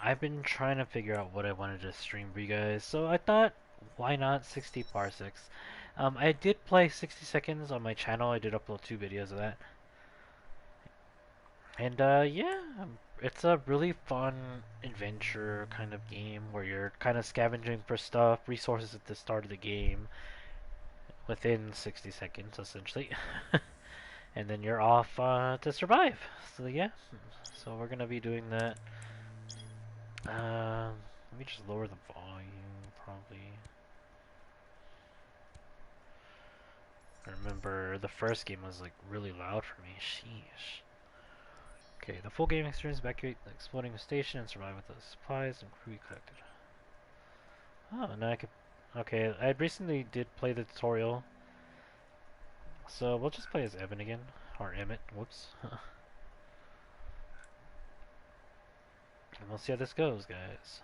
I've been trying to figure out what I wanted to stream for you guys, so I thought, why not 60 parsecs? I did play 60 seconds on my channel. I did upload 2 videos of that, and yeah, it's a really fun adventure kind of game where you're kind of scavenging for stuff, resources at the start of the game within 60 seconds, essentially, and then you're off to survive. So yeah, so we're gonna be doing that. Let me just lower the volume, probably. I remember the first game was like really loud for me. Sheesh. Okay, the full game experience, evacuate the exploding station and survive with the supplies and crew you collected. Oh, now I could. Okay, I recently did play the tutorial, so we'll just play as Evan again, or Emmett. Whoops. And we'll see how this goes, guys.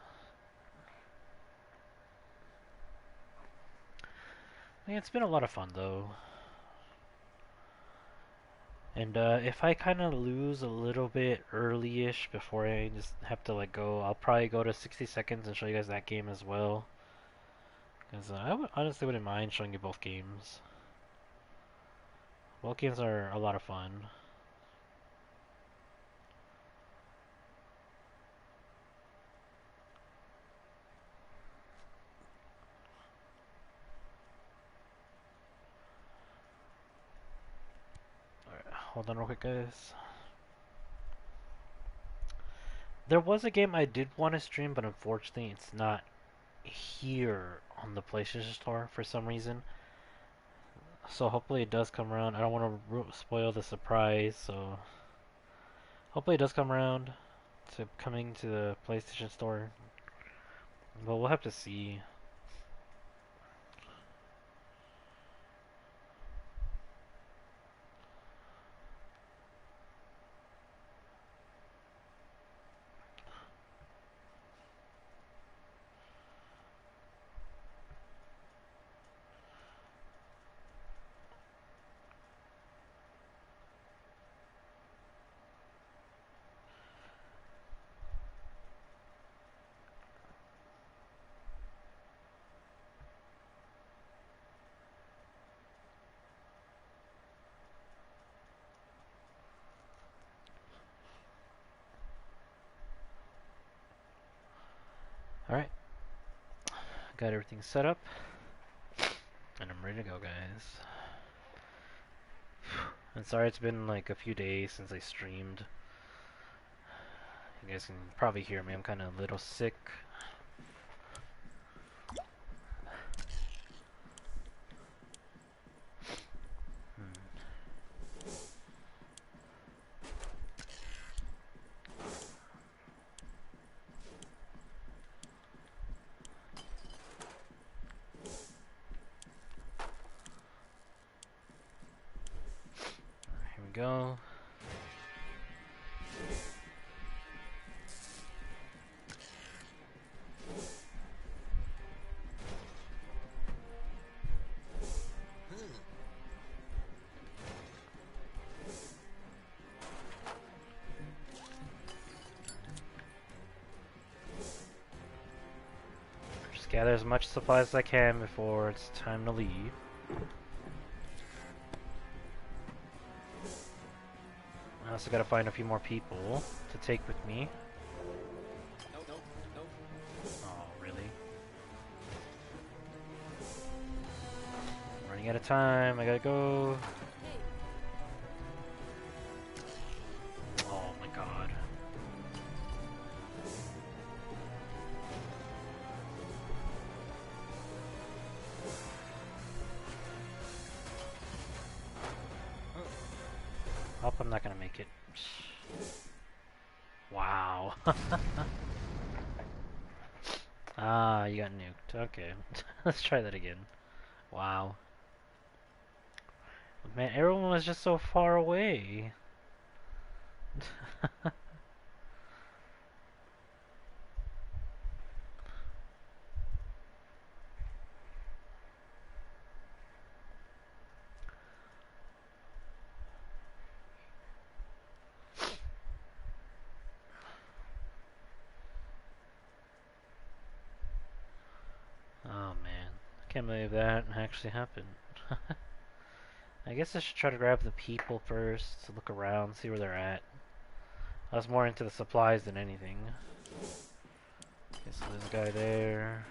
Yeah, it's been a lot of fun though. And if I kind of lose a little bit early-ish before I just have to like go, I'll probably go to 60 seconds and show you guys that game as well. Because honestly wouldn't mind showing you both games. Both games are a lot of fun. Alright, hold on real quick, guys. There was a game I did want to stream, but unfortunately it's not here on the PlayStation Store for some reason. So hopefully it does come around. I don't want to spoil the surprise, so hopefully it does come around to coming to the PlayStation Store. But we'll have to see. Alright, got everything set up. And I'm ready to go, guys. And sorry it's been like a few days since I streamed. You guys can probably hear me, I'm kind of a little sick. Here we go. Just gather as much supplies as I can before it's time to leave. I also gotta find a few more people to take with me. Oh, really? I'm running out of time, I gotta go. Oh my god. Hope I'm not gonna make it. Wow. Ah, you got nuked. Okay. Let's try that again. Wow. Man, everyone was just so far away. Can't believe that actually happened. I guess I should try to grab the people first, to look around, see where they're at. I was more into the supplies than anything. Okay, so there's a guy there.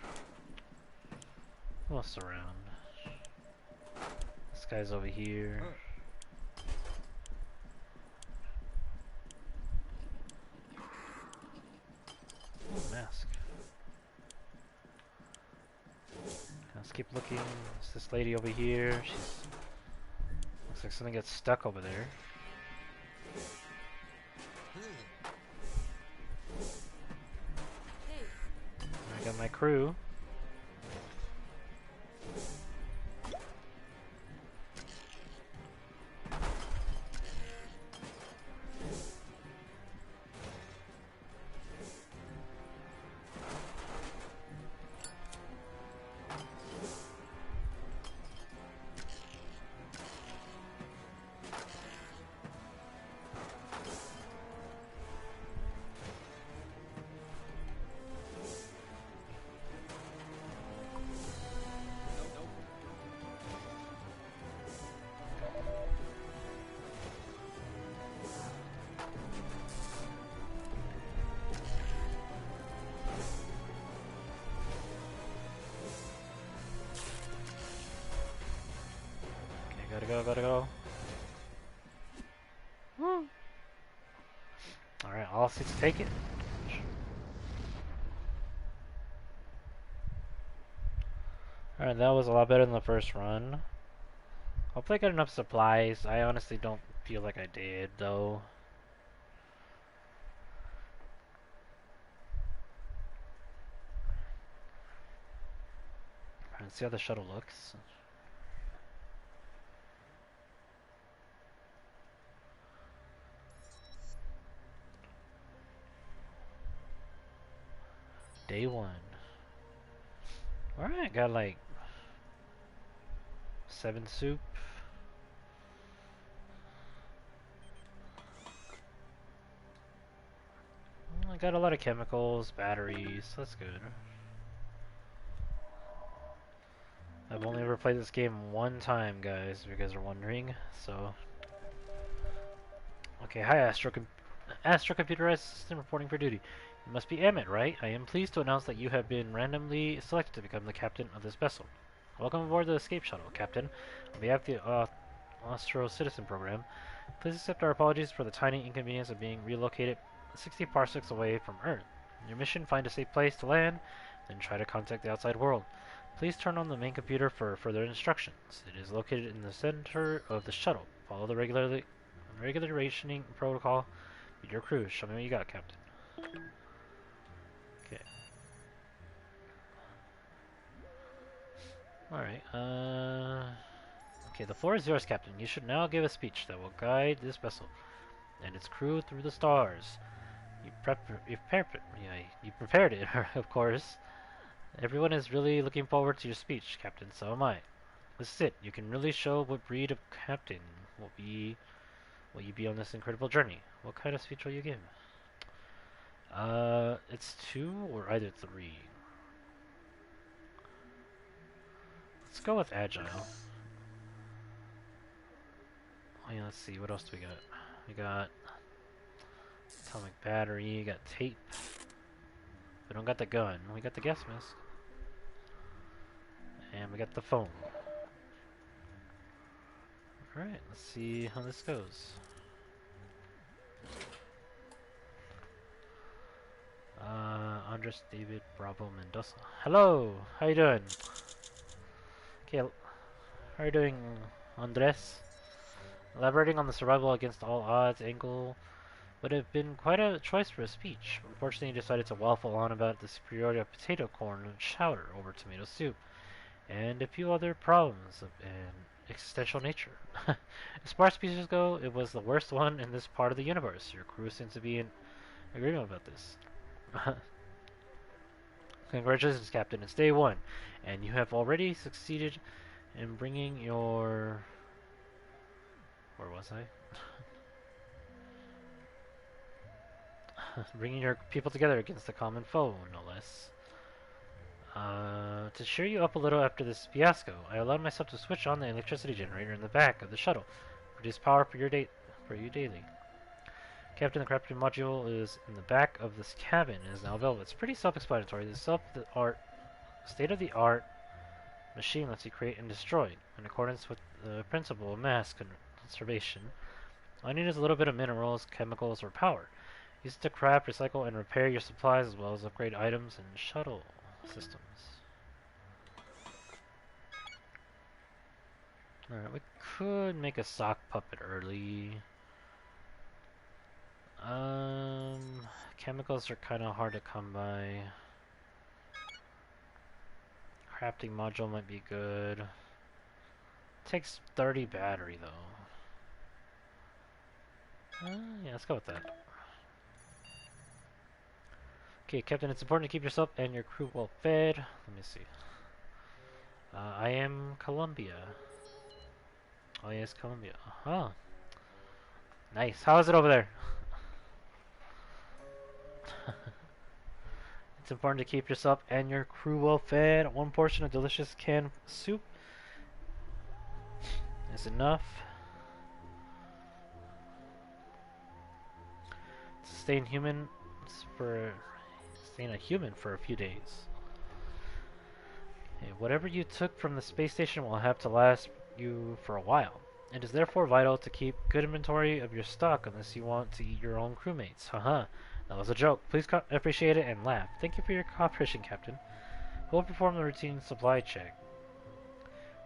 Who else around? This guy's over here. Ooh, mask. Let's keep looking. There's this lady over here. She's looks like something gets stuck over there. I got my crew. Gotta go. Woo! Alright, all six take it. Alright, that was a lot better than the first run. Hopefully I got enough supplies. I honestly don't feel like I did, though. Let's see how the shuttle looks. Day 1. Alright, got like 7 soup. I got a lot of chemicals, batteries, that's good. I've only ever played this game one time, guys, if you guys are wondering, so... Okay, hi Astro Computerized System reporting for duty. You must be Emmett, right? I am pleased to announce that you have been randomly selected to become the captain of this vessel. Welcome aboard the escape shuttle, Captain. On behalf of the Astro Citizen Program, please accept our apologies for the tiny inconvenience of being relocated 60 parsecs away from Earth. In your mission, find a safe place to land, then try to contact the outside world. Please turn on the main computer for further instructions. It is located in the center of the shuttle. Follow the regular rationing protocol with your crew. Show me what you got, Captain. Okay. Alright, okay, the floor is yours, Captain. You should now give a speech that will guide this vessel and its crew through the stars. You prepared it, of course. Everyone is really looking forward to your speech, Captain. So am I. This is it. You can really show what breed of captain will you be on this incredible journey. What kind of speech will you give? It's 2 or either 3. Let's go with agile. Oh yeah, let's see. What else do we got? We got atomic battery. We got tape. We don't got the gun. We got the gas mask. And we got the phone. Alright, let's see how this goes. Andres David Bravo Mendoza. Hello! How you doing? Okay, how are you doing, Andres? Elaborating on the survival against all odds angle would have been quite a choice for a speech. Unfortunately, he decided to waffle on about the superiority of potato corn and chowder over tomato soup, and a few other problems of an existential nature. As far as speeches go, it was the worst one in this part of the universe. Your crew seems to be in agreement about this. Congratulations, Captain. It's day 1, and you have already succeeded in bringing your... Where was I? Bringing your people together against a common foe, no less. To cheer you up a little after this fiasco, I allowed myself to switch on the electricity generator in the back of the shuttle. Produce power for you daily. Captain, the crafting module is in the back of this cabin and is now available. It's pretty self-explanatory. The state-of-the-art machine lets you create and destroy, in accordance with the principle of mass conservation. All you need is a little bit of minerals, chemicals, or power. Use it to craft, recycle, and repair your supplies as well as upgrade items and shuttle systems. Alright, we could make a sock puppet early. Chemicals are kind of hard to come by. Crafting module might be good. Takes 30 battery though. Yeah, let's go with that. Okay, Captain, it's important to keep yourself and your crew well fed. Let me see. I am Columbia. Oh yes, Columbia. Huh. Nice. How is it over there? It's important to keep yourself and your crew well fed. One portion of delicious canned soup is enough. Sustain a human for a few days. Okay, whatever you took from the space station will have to last you for a while. It is therefore vital to keep good inventory of your stock unless you want to eat your own crewmates. Haha, that was a joke. Please appreciate it and laugh. Thank you for your cooperation, Captain. We'll perform the routine supply check.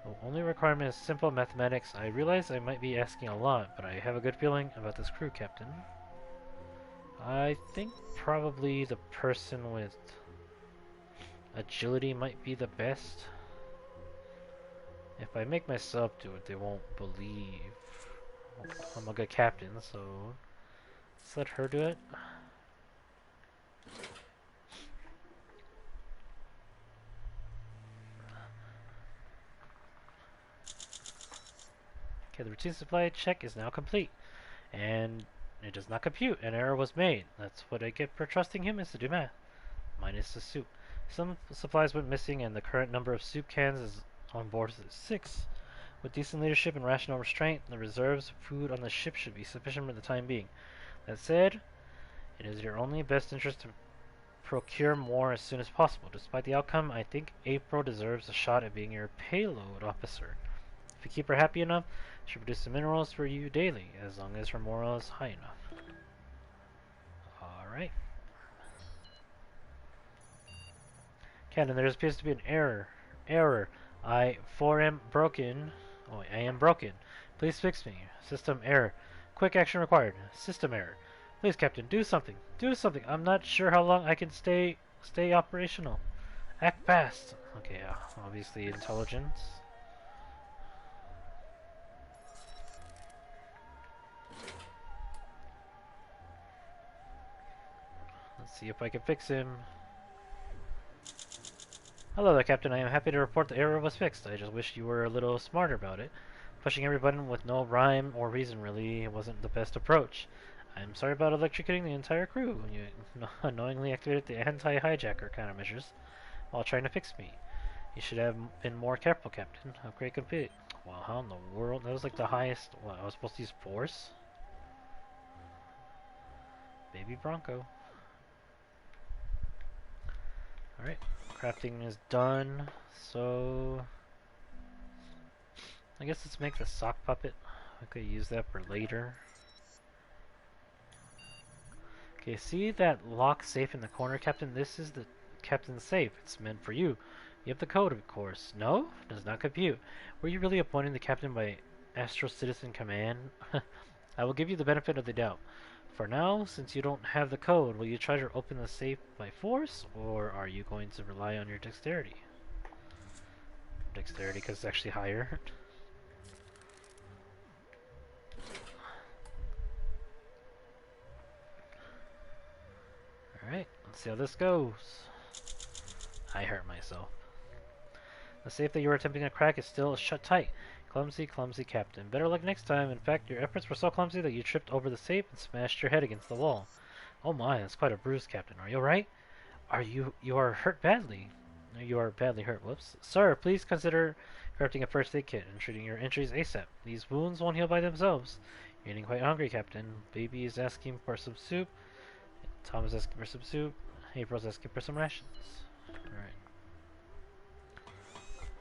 The only requirement is simple mathematics. I realize I might be asking a lot, but I have a good feeling about this crew, Captain. I think probably the person with agility might be the best. If I make myself do it, they won't believe I'm a good captain, so let's let her do it. Okay, the routine supply check is now complete, and it does not compute. An error was made. That's what I get for trusting humans to do math. Minus the soup. Some supplies went missing, and the current number of soup cans is on board is 6. With decent leadership and rational restraint, the reserves of food on the ship should be sufficient for the time being. That said, it is your only best interest to procure more as soon as possible. Despite the outcome, I think April deserves a shot at being your payload officer. If you keep her happy enough, she'll produce the minerals for you daily, as long as her morale is high enough. Alright. Captain, there appears to be an error. I am broken. Oh, I am broken. Please fix me. System error. Quick action required. System error. Please, Captain, do something. Do something. I'm not sure how long I can stay operational. Act fast. Okay, obviously intelligence. Let's see if I can fix him. Hello there, Captain. I am happy to report the error was fixed. I just wish you were a little smarter about it. Pushing every button with no rhyme or reason really wasn't the best approach. I'm sorry about electrocuting the entire crew. You unknowingly activated the anti-hijacker countermeasures while trying to fix me. You should have been more careful, Captain. Upgrade complete. Wow, how in the world? That was like the highest... What, I was supposed to use force? Baby Bronco. Alright, crafting is done, so... I guess let's make the sock puppet. I could use that for later. Okay, see that lock safe in the corner, Captain? This is the Captain's safe. It's meant for you. You have the code, of course. No? Does not compute. Were you really appointing the Captain by Astro Citizen Command? I will give you the benefit of the doubt. For now, since you don't have the code, will you try to open the safe by force, or are you going to rely on your dexterity? Dexterity, because it's actually higher. Alright, let's see how this goes. I hurt myself. The safe that you were attempting to crack is still shut tight. Clumsy, clumsy Captain. Better luck next time. In fact, your efforts were so clumsy that you tripped over the safe and smashed your head against the wall. Oh my, that's quite a bruise, Captain. Are you alright? You are hurt badly. You are badly hurt. Whoops. Sir, please consider correcting a first aid kit and treating your injuries ASAP. These wounds won't heal by themselves. You're getting quite hungry, Captain. Baby is asking for some soup. Tom is asking for some soup. April's asking for some rations. Alright.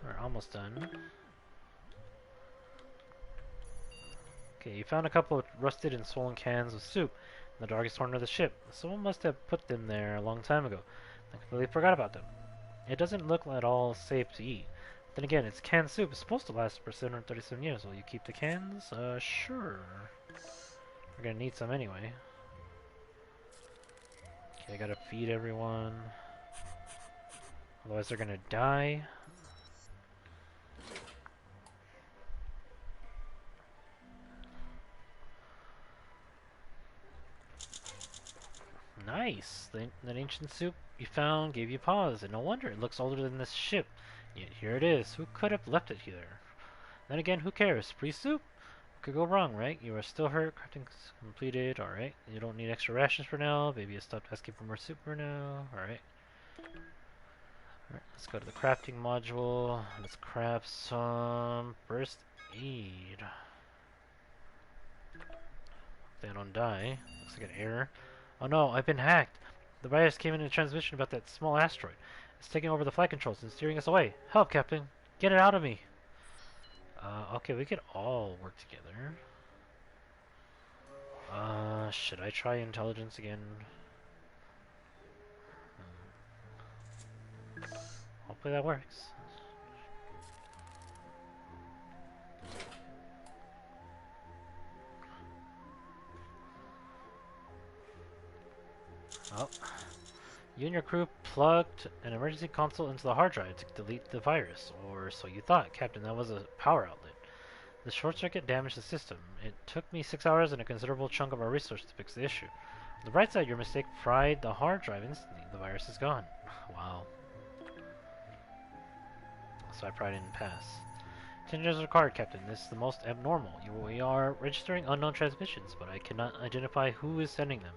We're almost done. Okay, you found a couple of rusted and swollen cans of soup in the darkest corner of the ship. Someone must have put them there a long time ago. I completely forgot about them. It doesn't look at all safe to eat. Then again, it's canned soup. It's supposed to last for 737 years. Will you keep the cans? Sure. We're gonna need some anyway. Okay, I gotta feed everyone. Otherwise they're gonna die. Nice! That ancient soup you found gave you pause, and no wonder it looks older than this ship. Yet here it is. Who could have left it here? Then again, who cares? Free soup? Could go wrong, right? You are still hurt. Crafting's completed. Alright. You don't need extra rations for now. Baby has stopped asking for more soup for now. Alright. Alright, let's go to the crafting module. Let's craft some first aid. They don't die. Looks like an error. Oh no, I've been hacked. The virus came in a transmission about that small asteroid. It's taking over the flight controls and steering us away. Help, Captain. Get it out of me. Okay, we could all work together. Should I try intelligence again? Hopefully that works. Oh. You and your crew plugged an emergency console into the hard drive to delete the virus, or so you thought, Captain. That was a power outlet. The short circuit damaged the system. It took me 6 hours and a considerable chunk of our resources to fix the issue. On the bright side, your mistake fried the hard drive instantly. The virus is gone. Wow. So I probably didn't pass. 10 years required, Captain. This is the most abnormal. We are registering unknown transmissions, but I cannot identify who is sending them.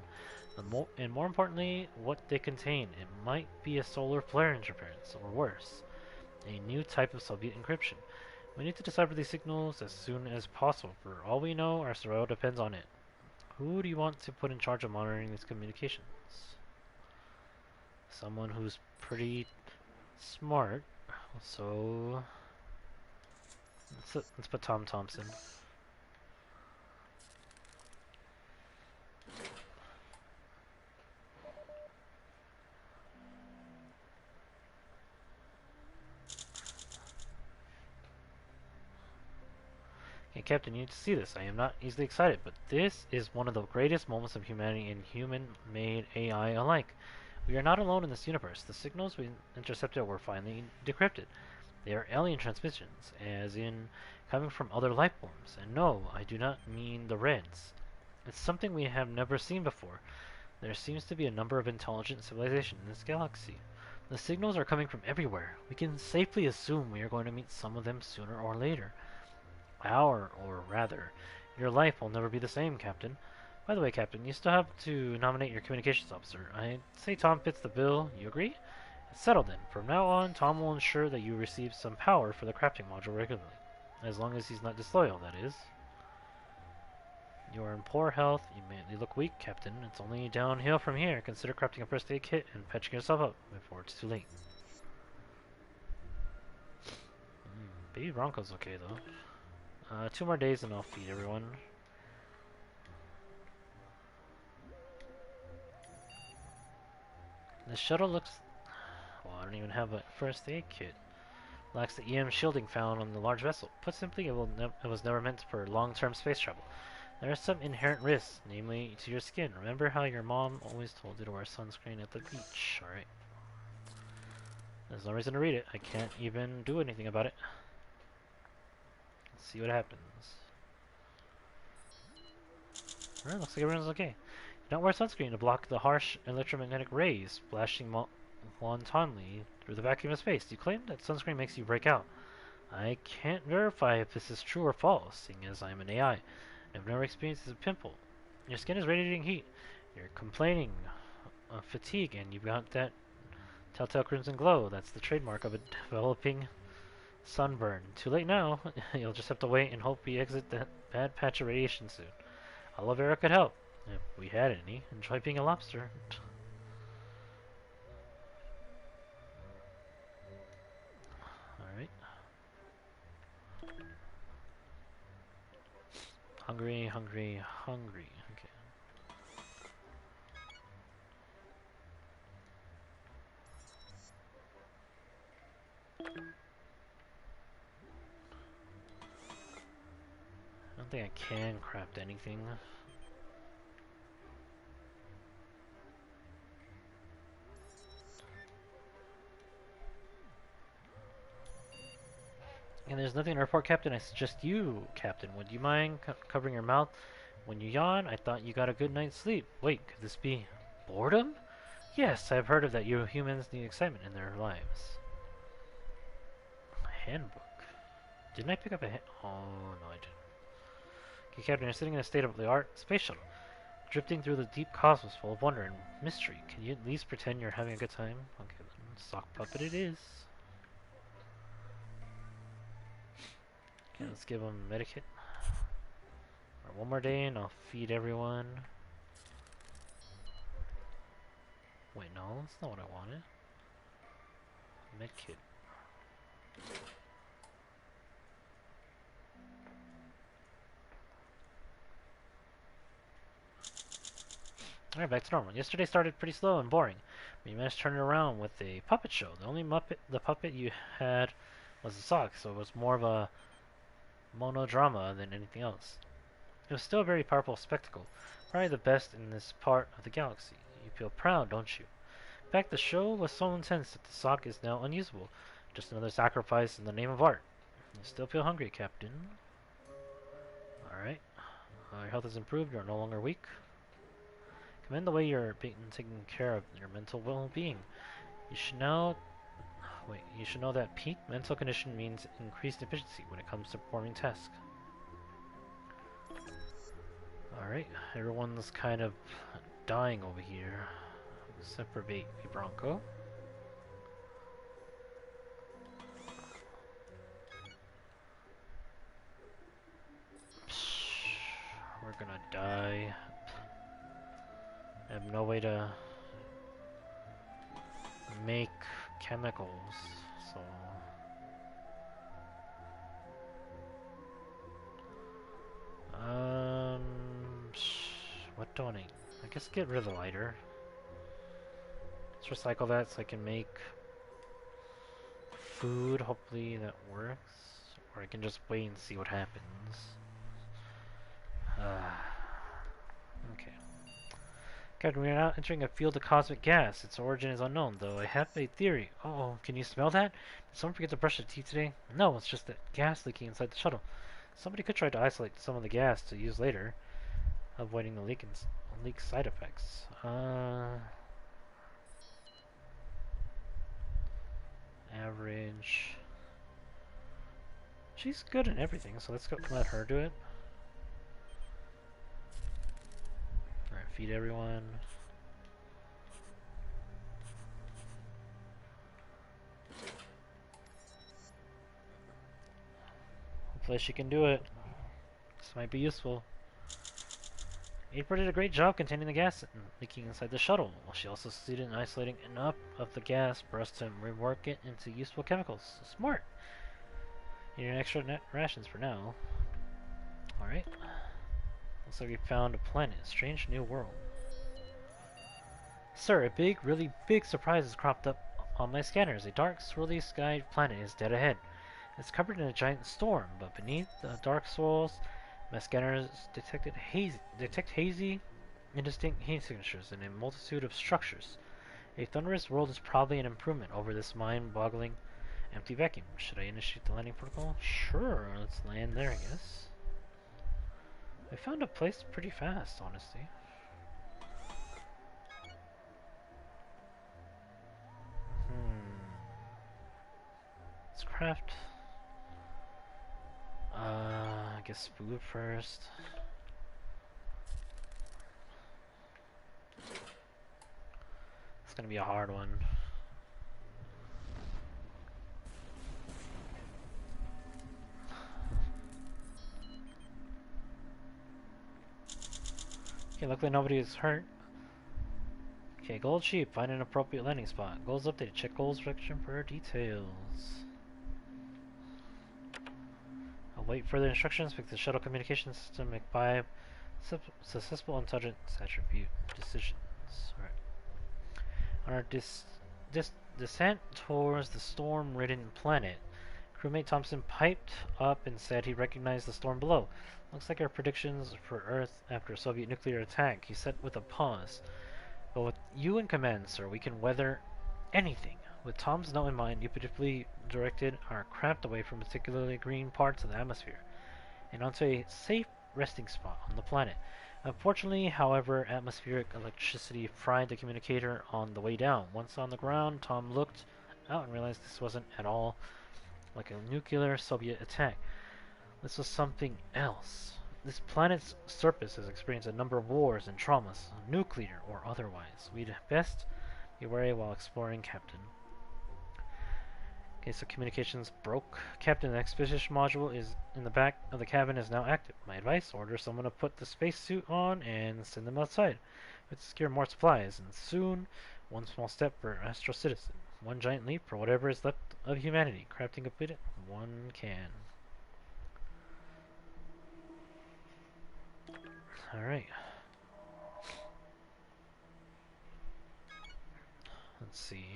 And more importantly, what they contain. It might be a solar flare interference, or worse, a new type of Soviet encryption. We need to decipher these signals as soon as possible. For all we know, our survival depends on it. Who do you want to put in charge of monitoring these communications? Someone who's pretty smart. So let's put Tom Thompson. Okay, Captain, you need to see this. I am not easily excited, but this is one of the greatest moments of humanity and human-made AI alike. We are not alone in this universe. The signals we intercepted were finally decrypted. They are alien transmissions, as in coming from other life forms. And no, I do not mean the Reds. It's something we have never seen before. There seems to be a number of intelligent civilizations in this galaxy. The signals are coming from everywhere. We can safely assume we are going to meet some of them sooner or later. Or rather, your life will never be the same, Captain. By the way, Captain, you still have to nominate your communications officer. I say Tom fits the bill. You agree? It's settled then. From now on, Tom will ensure that you receive some power for the crafting module regularly. As long as he's not disloyal, that is. You are in poor health. You may look weak, Captain. It's only downhill from here. Consider crafting a first aid kit and patching yourself up before it's too late. Baby Bronco's okay, though. 2 more days and I'll feed everyone. The shuttle looks... Well, I don't even have a first aid kit. Lacks the EM shielding found on the large vessel. Put simply, it was never meant for long-term space travel. There are some inherent risks, namely to your skin. Remember how your mom always told you to wear sunscreen at the beach, alright? There's no reason to read it. I can't even do anything about it. Let's see what happens. Alright, looks like everyone's okay. Do not wear sunscreen to block the harsh electromagnetic rays flashing wantonly through the vacuum of space. You claim that sunscreen makes you break out. I can't verify if this is true or false, seeing as I am an AI. I've never experienced a pimple. Your skin is radiating heat. You're complaining of fatigue, and you've got that Telltale Crimson Glow, that's the trademark of a developing sunburn. Too late now. You'll just have to wait and hope we exit that bad patch of radiation soon. Aloe vera could help, if we had any. Enjoy being a lobster. Alright. Hungry, hungry, hungry. Okay. I don't think I can craft anything. And there's nothing to report, Captain. I suggest you, Captain. Would you mind covering your mouth when you yawn? I thought you got a good night's sleep. Wait, could this be boredom? Yes, I've heard of that. You humans need excitement in their lives. A handbook. Didn't I pick up a Oh, no, I didn't. Okay, Captain, you're sitting in a state-of-the-art space shuttle, drifting through the deep cosmos full of wonder and mystery. Can you at least pretend you're having a good time? Okay, then. Sock puppet it is. Okay, let's give him a medikit. Right, one more day and I'll feed everyone. Wait, no, that's not what I wanted. Medkit. Alright, back to normal. Yesterday started pretty slow and boring, but you managed to turn it around with a puppet show. The only puppet you had was the sock, so it was more of a monodrama than anything else. It was still a very powerful spectacle, probably the best in this part of the galaxy. You feel proud, don't you? In fact, the show was so intense that the sock is now unusable. Just another sacrifice in the name of art. You still feel hungry, Captain. Alright. Your health has improved, you're no longer weak. Commend the way you're being taken care of your mental well-being. You should know that peak mental condition means increased efficiency when it comes to performing tasks. Alright, everyone's kind of dying over here, except for Baby Bronco. We're gonna die. I have no way to make chemicals, so... What do I need? I guess get rid of the lighter. Let's recycle that so I can make food. Hopefully that works. Or I can just wait and see what happens. Okay. Captain, we are now entering a field of cosmic gas. Its origin is unknown, though I have a theory. Oh, can you smell that? Did someone forget to brush their teeth today? No, it's just that gas leaking inside the shuttle. Somebody could try to isolate some of the gas to use later, avoiding the leak side effects. Average. She's good at everything, so let's go let her do it. Alright, feed everyone. Hopefully she can do it. This might be useful. April did a great job containing the gas leaking inside the shuttle. She also succeeded in isolating enough of the gas for us to rework it into useful chemicals. Smart! You need extra net rations for now. Alright. Looks like we found a planet. A strange new world. Sir, a big, really big surprise has cropped up on my scanners. A dark, swirly sky planet is dead ahead. It's covered in a giant storm, but beneath the dark swirls, my scanners detect hazy, indistinct heat signatures in a multitude of structures. A thunderous world is probably an improvement over this mind-boggling empty vacuum. Should I initiate the landing protocol? Sure, let's land there, I guess. I found a place pretty fast, honestly. Let's craft... I guess food first. It's gonna be a hard one. Okay, luckily nobody is hurt. Okay, gold sheep. Find an appropriate landing spot. Goals updated. Check goals section for details. Await further instructions. Pick the shuttle communication system. Make 5 successful intelligence attribute decisions. Alright. On our descent towards the storm-ridden planet, crewmate Thompson piped up and said he recognized the storm below. Looks like our predictions for Earth after a Soviet nuclear attack, he said with a pause. But with you in command, sir, we can weather anything. With Tom's note in mind, you predictably directed our craft away from particularly green parts of the atmosphere and onto a safe resting spot on the planet. Unfortunately, however, atmospheric electricity fried the communicator on the way down. Once on the ground, Tom looked out and realized this wasn't at all like a nuclear Soviet attack. This was something else. This planet's surface has experienced a number of wars and traumas, nuclear or otherwise. We'd best be wary while exploring, Captain. Okay, so communications broke. Captain, the expedition module is in the back of the cabin is now active. My advice, order someone to put the spacesuit on and send them outside. Let's secure more supplies, and soon, one small step for Astro Citizen. One giant leap for whatever is left of humanity. Crafting completed. One can. Alright. Let's see.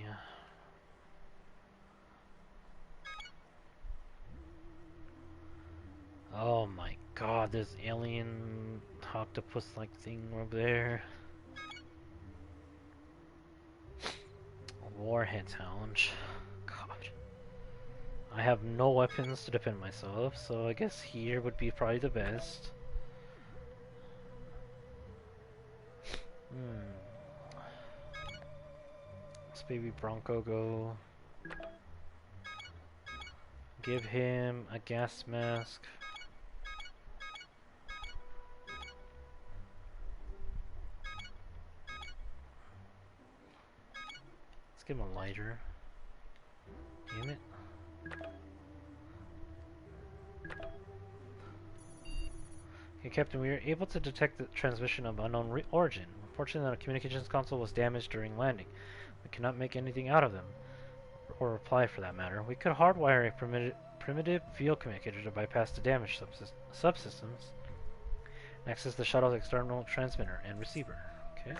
Oh my god, this alien octopus-like thing over there. Warhead challenge. God. I have no weapons to defend myself, so I guess here would be probably the best. Let's baby Bronco go. Give him a gas mask. Let's give him a lighter. Damn it. Okay, Captain, we were able to detect the transmission of unknown origin. Unfortunately, the communications console was damaged during landing. We cannot make anything out of them, or reply for that matter. We could hardwire a primitive field communicator to bypass the damaged subsystems and access the shuttle's external transmitter and receiver. Okay.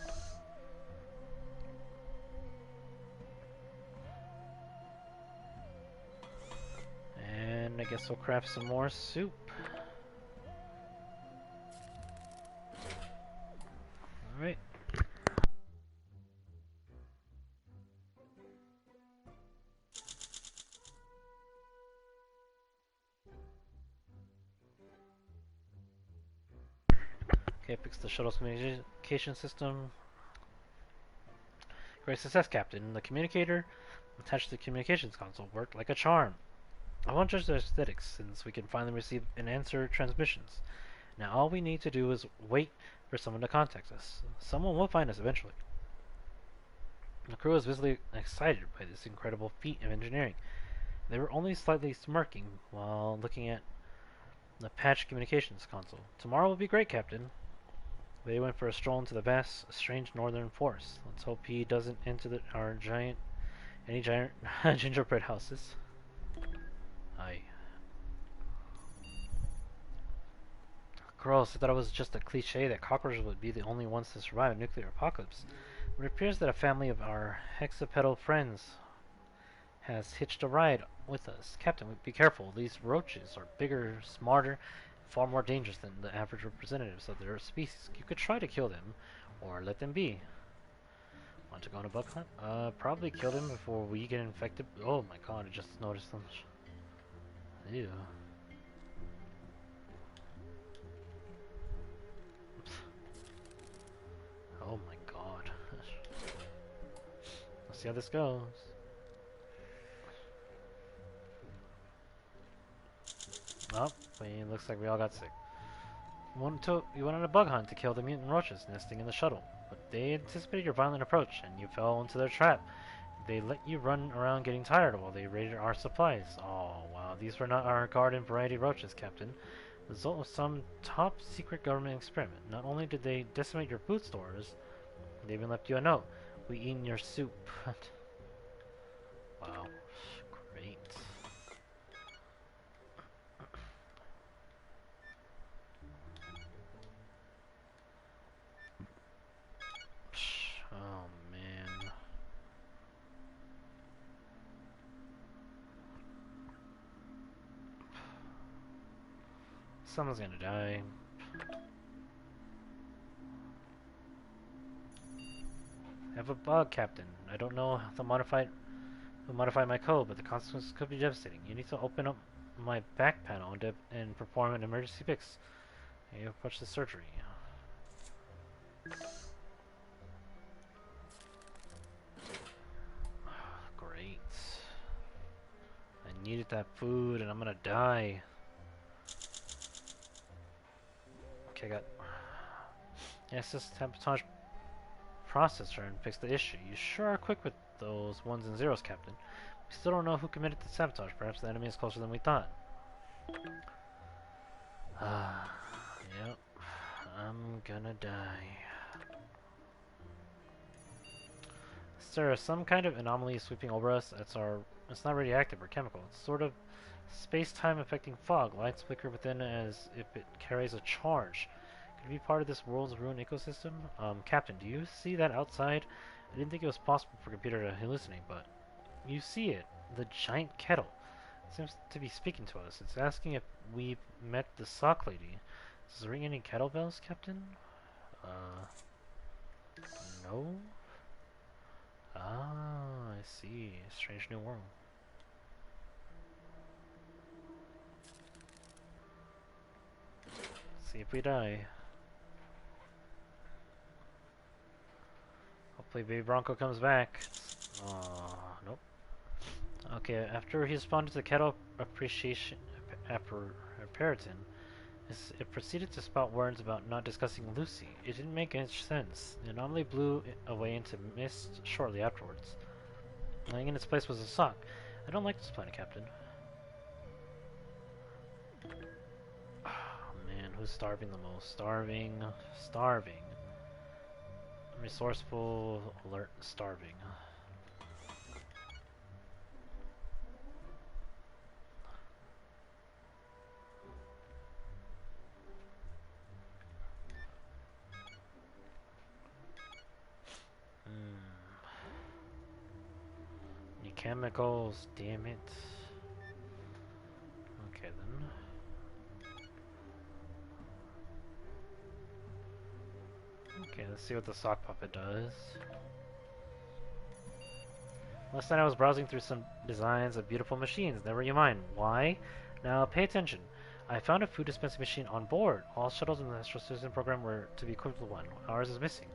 And I guess we'll craft some more soup. Alright. Okay, fix the shuttle's communication system. Great success, Captain. The communicator attached to the communications console worked like a charm. I won't judge the aesthetics, since we can finally receive and answer transmissions. Now all we need to do is wait for someone to contact us. Someone will find us eventually. The crew was visibly excited by this incredible feat of engineering. They were only slightly smirking while looking at the patched communications console. Tomorrow will be great, Captain. They went for a stroll into the vast, strange northern forest. Let's hope he doesn't enter any giant gingerbread houses. Aye. Gross, I thought it was just a cliche that cockroaches would be the only ones to survive a nuclear apocalypse. It appears that a family of our hexapedal friends has hitched a ride with us. Captain, be careful. These roaches are bigger, smarter, far more dangerous than the average representatives of their species. You could try to kill them, or let them be. Want to go on a bug hunt? Probably kill them before we get infected. Oh my god, I just noticed them. Ew. Oh my god. Let's see how this goes. Oh, it looks like we all got sick. You went on a bug hunt to kill the mutant roaches nesting in the shuttle, but they anticipated your violent approach, and you fell into their trap. They let you run around getting tired while they raided our supplies. Oh, wow, these were not our garden variety roaches, Captain. The result of some top secret government experiment. Not only did they decimate your food stores, they even left you a note. We eaten your soup. Wow. Great. Oh man. Someone's gonna die. I have a bug, Captain. I don't know how to modify my code, but the consequences could be devastating. You need to open up my back panel and perform an emergency fix. You approach the surgery. Great. I needed that food and I'm gonna die. Okay, I got access to sabotage processor and fix the issue. You sure are quick with those ones and zeros, Captain. We still don't know who committed the sabotage. Perhaps the enemy is closer than we thought. Yep. I'm gonna die. Sir, some kind of anomaly is sweeping over us. It's not radioactive or chemical. It's sort of space-time affecting fog. Lights flicker within as if it carries a charge. Could it be part of this world's ruined ecosystem? Captain, do you see that outside? I didn't think it was possible for a computer to hallucinate, but you see it. The giant kettle. It seems to be speaking to us. It's asking if we've met the sock lady. Does it ring any kettlebells, Captain? No? Ah, I see. Strange new world. See if we die. Hopefully Baby Bronco comes back. Nope. Okay, after he responded to the kettle appreciation apparition, it proceeded to spout words about not discussing Lucy. It didn't make any sense. The anomaly blew away into mist shortly afterwards. Lying in its place was a sock. I don't like this planet, Captain. Oh man, who's starving the most? Starving. Resourceful, alert, starving. New chemicals, damn it. Okay then. Okay, let's see what the sock puppet does. Last night I was browsing through some designs of beautiful machines. Never you mind. Why? Now pay attention. I found a food dispensing machine on board. All shuttles in the Astral Citizen program were to be equipped with one. Ours is missing.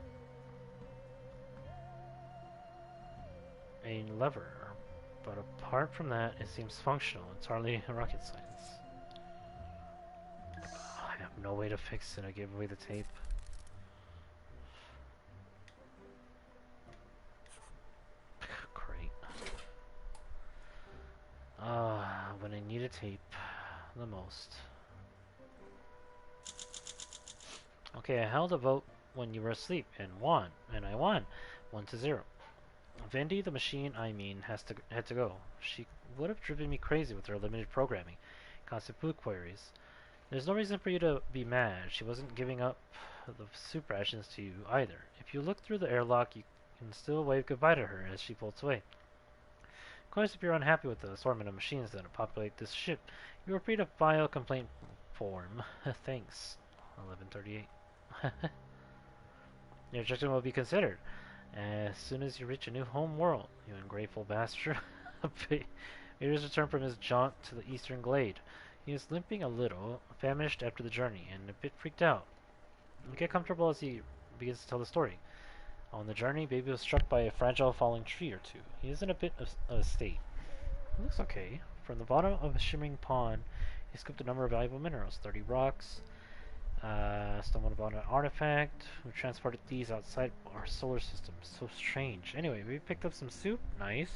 A lever. But apart from that, it seems functional. It's hardly rocket science. I have no way to fix it. I gave away the tape. Great. When I need a tape the most. Okay, I held a vote when you were asleep and won, and I won, 1-0. Vendi, the machine, had to go. She would have driven me crazy with her limited programming, constant food queries. There's no reason for you to be mad. She wasn't giving up the soup rations to you either. If you look through the airlock, you can still wave goodbye to her as she floats away. Of course, if you're unhappy with the assortment of machines that populate this ship, you are free to file a complaint form. Thanks. 1138. Your objection will be considered. As soon as you reach a new home world, you ungrateful bastard. Vader's returned from his jaunt to the eastern glade. He is limping a little, famished after the journey, and a bit freaked out. You get comfortable as he begins to tell the story. On the journey, Baby was struck by a fragile falling tree or two. He is in a bit of a state. It looks okay. From the bottom of a shimmering pond, he scooped a number of valuable minerals, 30 rocks, stumbled upon an artifact. We transported these outside our solar system. So strange. Anyway, we picked up some soup. Nice.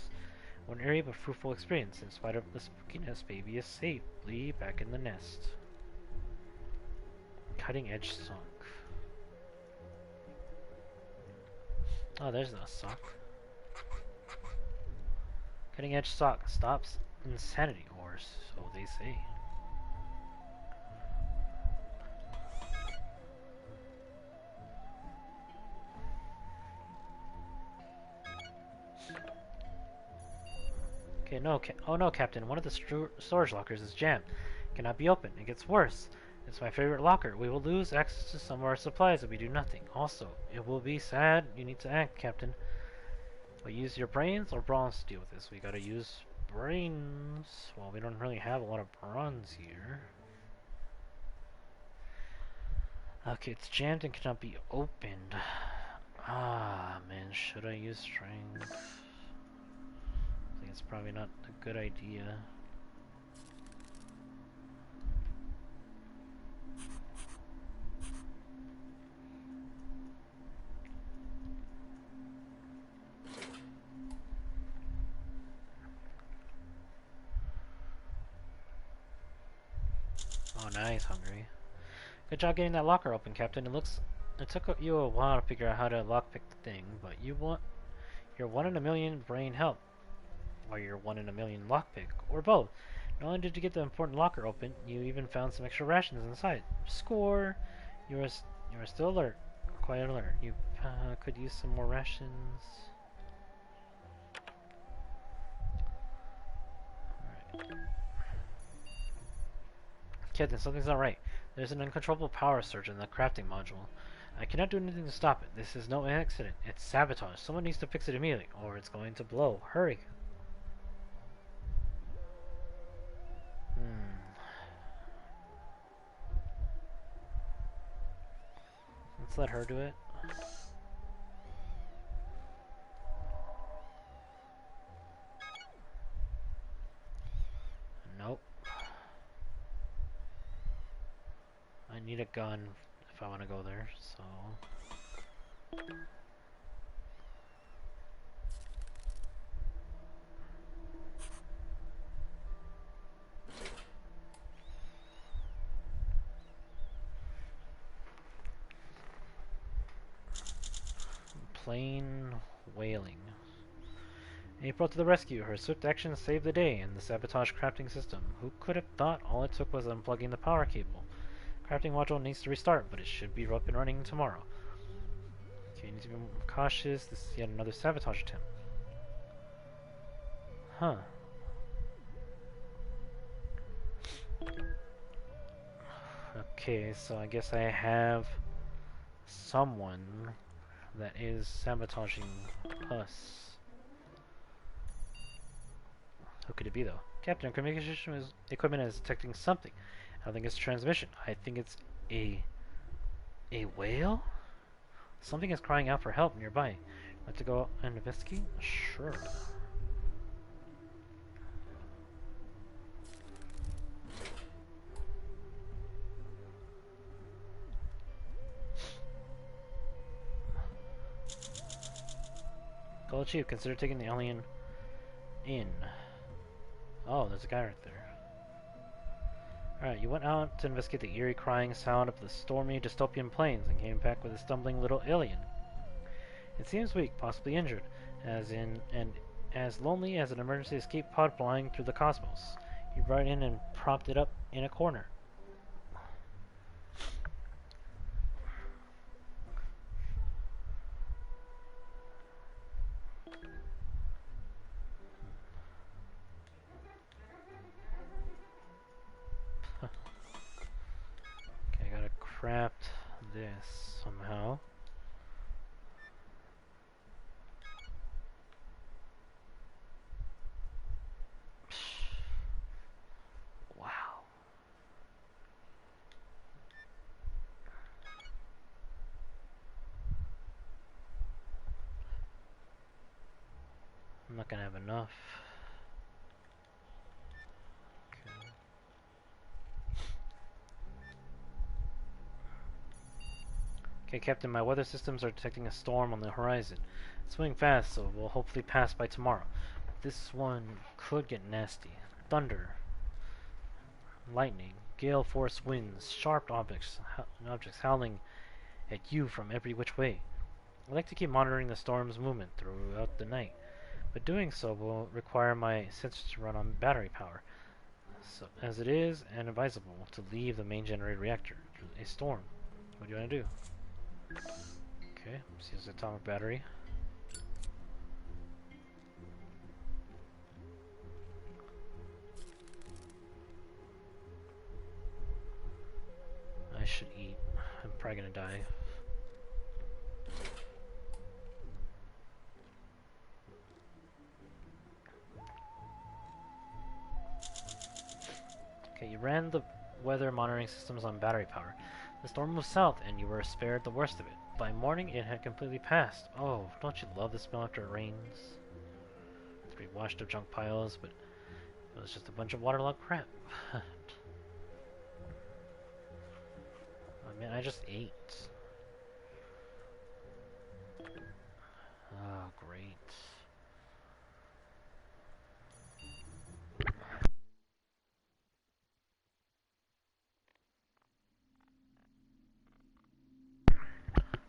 One area but fruitful experience. In spite of the spookiness, Baby is safely back in the nest. Cutting edge sunk. Oh, there's no sock. Cutting edge sock stops insanity, or so they say. Okay, no, oh no, Captain. One of the storage lockers is jammed. Cannot be opened. It gets worse. It's my favorite locker. We will lose access to some of our supplies if we do nothing. Also, it will be sad. You need to act, Captain. But use your brains or bronze to deal with this. We gotta use brains. Well, we don't really have a lot of bronze here. Okay, it's jammed and cannot be opened. Ah, man, should I use strength? I think it's probably not a good idea. Oh, now he's hungry. Good job getting that locker open, Captain. It took you a while to figure out how to lockpick the thing, but you're 1 in a million brain help, or you're 1 in a million lockpick, or both. Not only did you get the important locker open, you even found some extra rations inside. Score! You are still alert, quite alert. You could use some more rations. Alright. Captain, something's not right. There's an uncontrollable power surge in the crafting module. I cannot do anything to stop it. This is no accident. It's sabotage. Someone needs to fix it immediately, or it's going to blow. Hurry. Let's let her do it. Nope. I need a gun if I want to go there, so... Plain whaling. April to the rescue. Her swift actions saved the day in the sabotage crafting system. Who could have thought all it took was unplugging the power cable? Crafting module needs to restart, but it should be up and running tomorrow. Okay, you need to be more cautious. This is yet another sabotage attempt. Huh. Okay, so I guess I have someone that is sabotaging us. Who could it be, though? Captain, our communication equipment is detecting something. I don't think it's transmission. I think it's a whale? Something is crying out for help nearby. Like to go and investigate? Sure. Call Chief, consider taking the alien in. Oh, there's a guy right there. Alright, you went out to investigate the eerie crying sound of the stormy dystopian plains and came back with a stumbling little alien. It seems weak, possibly injured, and as lonely as an emergency escape pod flying through the cosmos. You brought it in and propped it up in a corner. Okay, I gotta craft this somehow. Wow. I'm not gonna have enough. Okay, Captain, my weather systems are detecting a storm on the horizon. It's moving fast, so it will hopefully pass by tomorrow. This one could get nasty. Thunder, lightning, gale force winds, sharp objects howling at you from every which way. I like to keep monitoring the storm's movement throughout the night, but doing so will require my sensors to run on battery power. So, as it is inadvisable to leave the main generator reactor through a storm. What do you want to do? Okay, let's use the atomic battery. I should eat. I'm probably gonna die. Okay, you ran the weather monitoring systems on battery power. The storm moved south, and you were spared the worst of it. By morning, it had completely passed. Oh, don't you love the smell after it rains? 3 washed up junk piles, but it was just a bunch of waterlogged crap. Oh man, I just ate. Oh, great.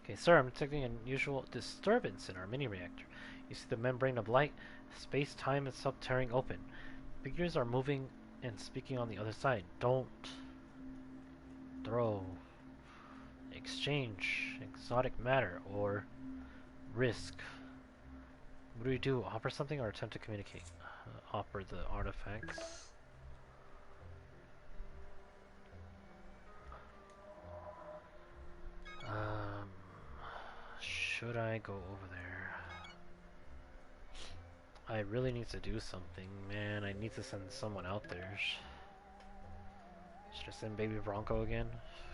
Okay, sir, I'm detecting an unusual disturbance in our mini-reactor. You see the membrane of light, space-time itself tearing open. Figures are moving and speaking on the other side. Don't throw, exchange, exotic matter, or risk. What do we do? Offer something or attempt to communicate? Offer the artifacts. Um, should I go over there? I really need to do something, man. I need to send someone out there. Should I send Baby Bronco again?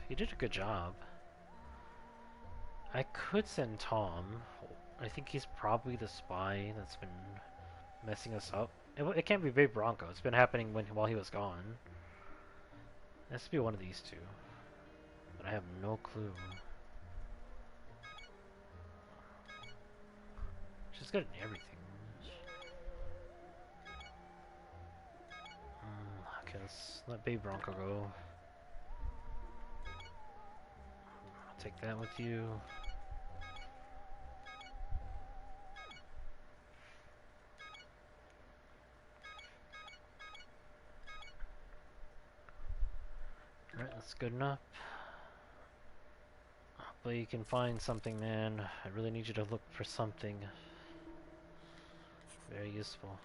He did a good job. I could send Tom. I think he's probably the spy that's been messing us up. It can't be Baby Bronco. It's been happening while he was gone. It has to be one of these two. But I have no clue. She's good at everything. Okay, let's let Baby Bronco go. I'll take that with you. Alright, that's good enough. But you can find something, man. I really need you to look for something very useful.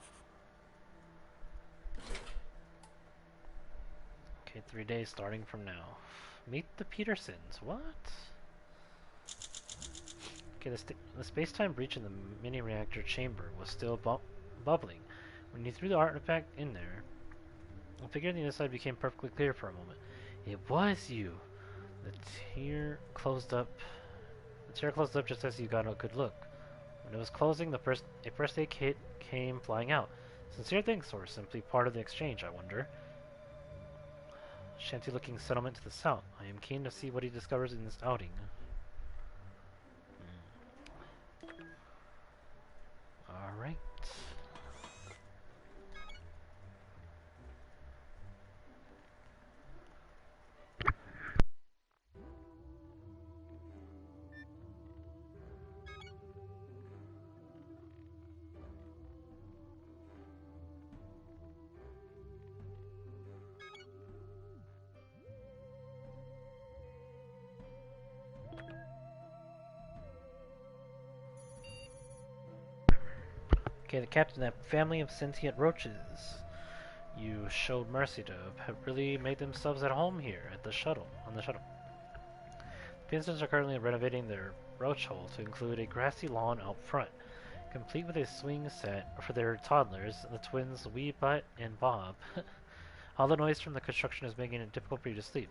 Okay, 3 days starting from now. Meet the Petersons. What? Okay, the space-time breach in the mini-reactor chamber was still bubbling. When you threw the artifact in there, the figure on the other side became perfectly clear for a moment. It was you! The tear closed up. The tear closed up just as you got a good look. When it was closing, a first aid kit came flying out. Sincere thanks, or simply part of the exchange, I wonder. Shanty-looking settlement to the south. I am keen to see what he discovers in this outing. Alright. Okay, the captain of that family of sentient roaches you showed mercy to have really made themselves at home here at the shuttle, on the shuttle. The Pinsons are currently renovating their roach hole to include a grassy lawn out front, complete with a swing set for their toddlers, the twins Wee Butt and Bob. All the noise from the construction is making it difficult for you to sleep.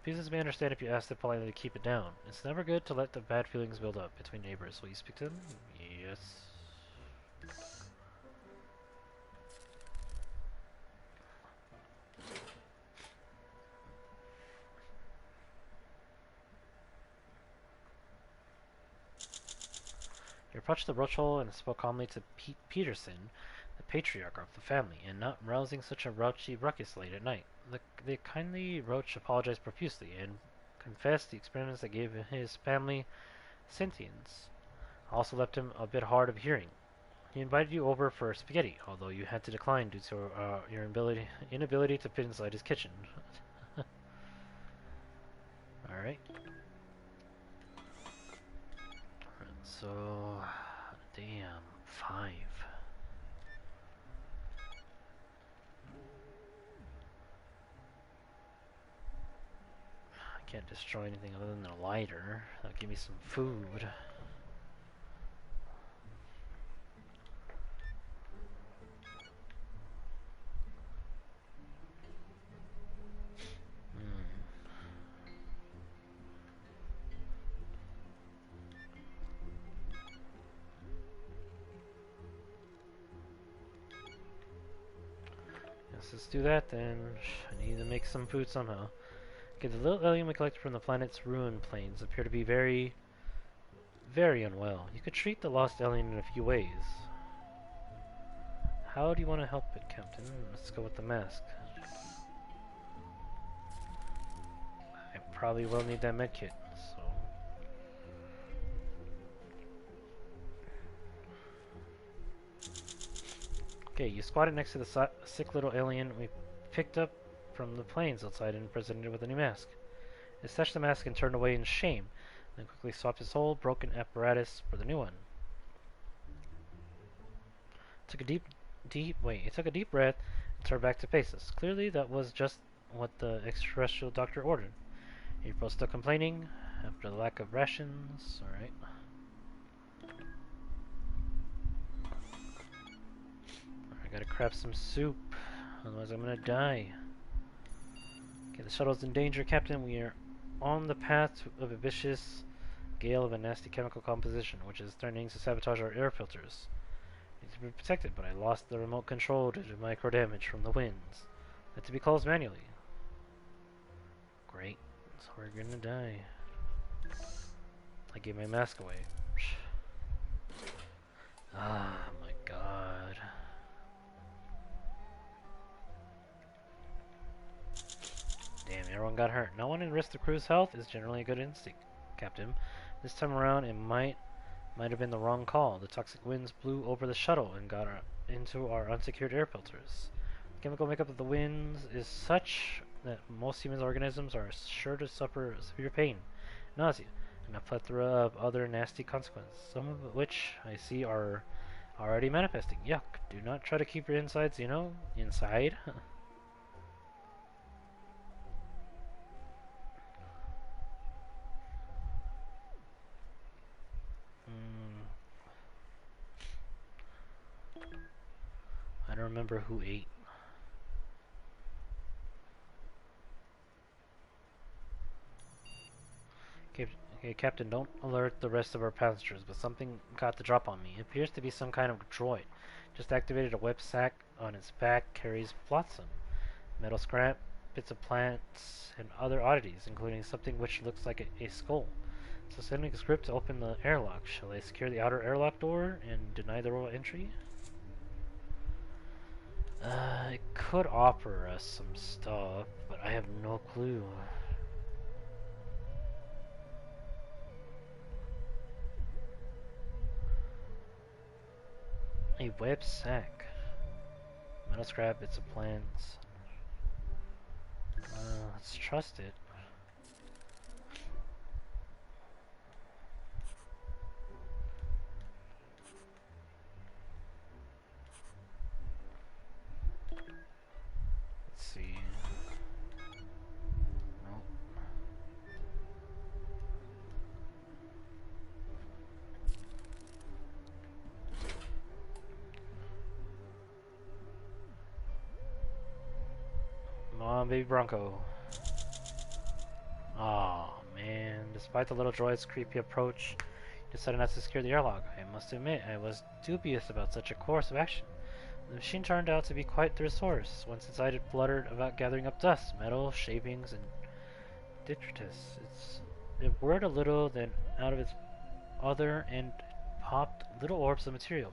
Pinsons may understand if you ask them politely to keep it down. It's never good to let the bad feelings build up between neighbors. Will you speak to them? Yes. You approached the roach hole and spoke calmly to Peterson, the patriarch of the family, and not rousing such a raunchy ruckus late at night. The kindly Roach apologized profusely and confessed the experiments that gave his family sentience also left him a bit hard of hearing. He invited you over for spaghetti, although you had to decline due to your inability to fit inside his kitchen. Alright. So, damn, 5. I can't destroy anything other than a lighter. That'll give me some food. Let's do that then. I need to make some food somehow. Okay, the little alien we collected from the planet's ruin plains appear to be very, very unwell. You could treat the lost alien in a few ways. How do you want to help it, Captain? Let's go with the mask. I probably will need that medkit, so... Okay, you squatted next to the sick little alien we picked up from the plains outside and presented it with a new mask. It snatched the mask and turned away in shame, then quickly swapped his whole broken apparatus for the new one. It took a deep breath and turned back to face us. Clearly, that was just what the extraterrestrial doctor ordered. April's still complaining after the lack of rations. Alright. I gotta craft some soup, otherwise I'm gonna die. Okay, the shuttle's in danger, Captain. We are on the path of a vicious gale of a nasty chemical composition, which is threatening to sabotage our air filters. It needs to be protected, but I lost the remote control due to micro damage from the winds. Had to be closed manually. Great. So we're gonna die. I gave my mask away. Ah, my god. Damn, everyone got hurt. No one in risk the crew's health is generally a good instinct, Captain. This time around, it might have been the wrong call. The toxic winds blew over the shuttle and got into our unsecured air filters. The chemical makeup of the winds is such that most human organisms are sure to suffer severe pain, nausea, and a plethora of other nasty consequences, some of which I see are already manifesting. Yuck. Do not try to keep your insides, inside. I don't remember who ate. Okay, Captain, don't alert the rest of our passengers, but something got the drop on me. It appears to be some kind of droid. Just activated a web sack on its back, carries flotsam, metal scrap, bits of plants, and other oddities, including something which looks like a skull. So send me a script to open the airlock. Shall I secure the outer airlock door and deny the royal entry? It could offer us some stuff, but I have no clue. A web sack. Metal scrap, bits of plants. Let's trust it. Let's see. Nope. Come on, baby Bronco. Aw, man. Despite the little droid's creepy approach, he decided not to secure the airlock. I must admit, I was dubious about such a course of action. The machine turned out to be quite the resource. Once inside, it fluttered about gathering up dust, metal, shavings, and detritus. It whirred a little, then out of its other end popped little orbs of material.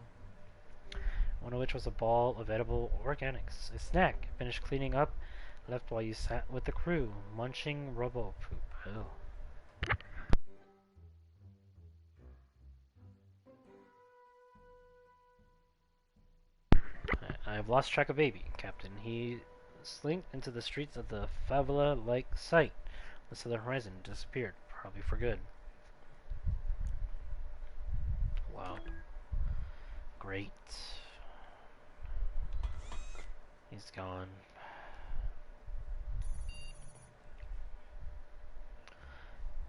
one of which was a ball of edible organics. A snack, finished cleaning up, left while you sat with the crew, munching robo poop. Oh. I've lost track of Baby, Captain. He slinked into the streets of the favela-like site. The southern horizon disappeared, probably for good. Wow. Great. He's gone.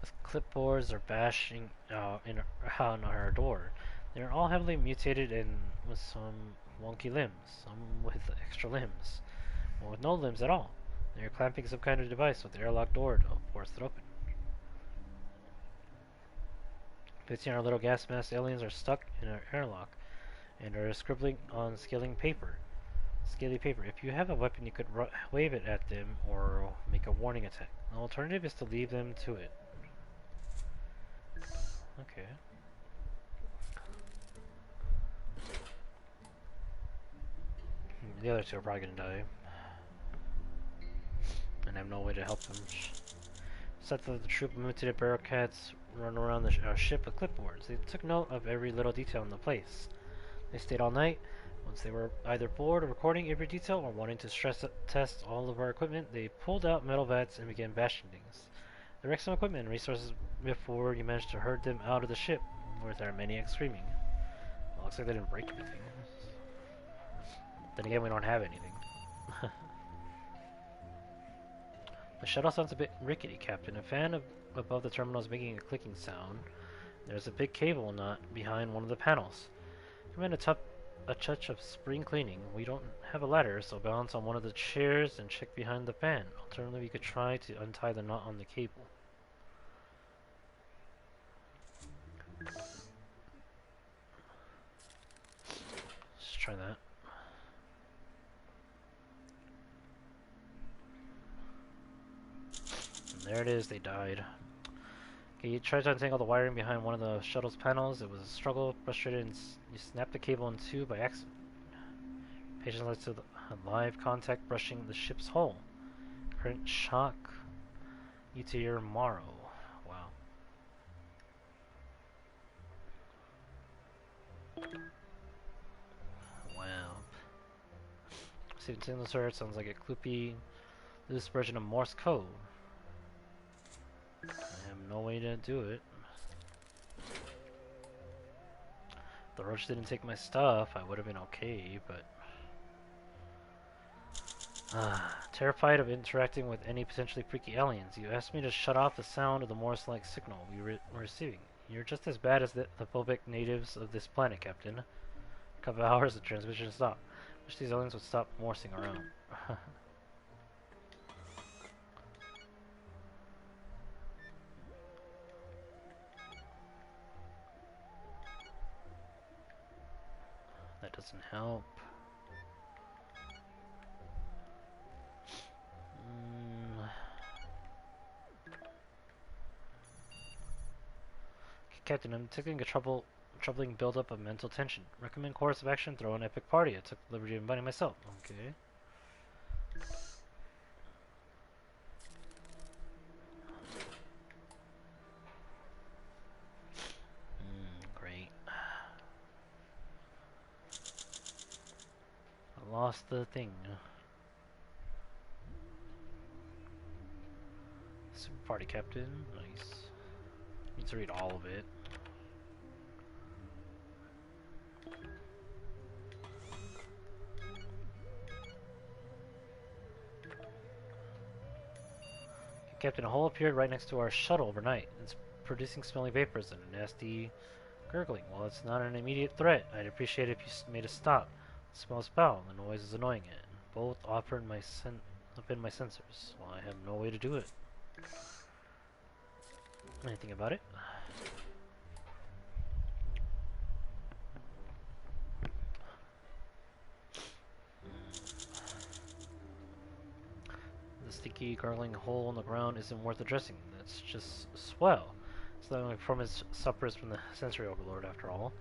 With clipboards are bashing on our door. They're all heavily mutated and with some wonky limbs, some with extra limbs, or with no limbs at all. They're clamping some kind of device with the airlock door to force it open. 15 our little gas mask aliens are stuck in our airlock and are scribbling on scaly paper. If you have a weapon, you could wave it at them or make a warning attack. The alternative is to leave them to it. Okay. The other two are probably gonna die. And I have no way to help them. Set the troop of mutated barricades run around our ship with clipboards. They took note of every little detail in the place. They stayed all night. Once they were either bored of recording every detail or wanting to stress test all of our equipment, they pulled out metal vats and began bashing things. They wrecked some equipment and resources before you managed to herd them out of the ship, with our maniacs screaming. Well, looks like they didn't break anything. Then again, we don't have anything. The shuttle sounds a bit rickety, Captain. A fan above the terminal is making a clicking sound. There's a big cable knot behind one of the panels. Recommend a touch of spring cleaning. We don't have a ladder, so balance on one of the chairs and check behind the fan. Alternatively, you could try to untie the knot on the cable. Let's try that. And there it is, they died. Okay, you tried to untangle the wiring behind one of the shuttle's panels. It was a struggle, frustrated, and you snapped the cable in two by accident. Patience led to live contact brushing the ship's hull. Current shock you to your marrow. Wow. Wow. See, the turret sounds like a gloopy, loose version of Morse code. I have no way to do it. If the roach didn't take my stuff, I would have been okay, but... terrified of interacting with any potentially freaky aliens, you asked me to shut off the sound of the Morse-like signal we were receiving. You're just as bad as the phobic natives of this planet, Captain. A couple of hours, the transmission stopped. Wish these aliens would stop morsing around. That doesn't help. Captain, I'm taking a troubling buildup of mental tension. Recommend course of action, throw an epic party. I took the liberty of inviting myself. Okay. Great. I lost the thing. Super party captain. Nice. Need to read all of it. Captain, a hole appeared right next to our shuttle overnight. It's producing smelly vapors and a nasty gurgling. While it's not an immediate threat, I'd appreciate it if you made a stop. It smells foul, the noise is annoying it. Both offered my up in my sensors. Well, I have no way to do it. Anything about it? The sticky, gargling hole in the ground isn't worth addressing. That's just swell. It's not like performance suffers from the sensory overload, after all.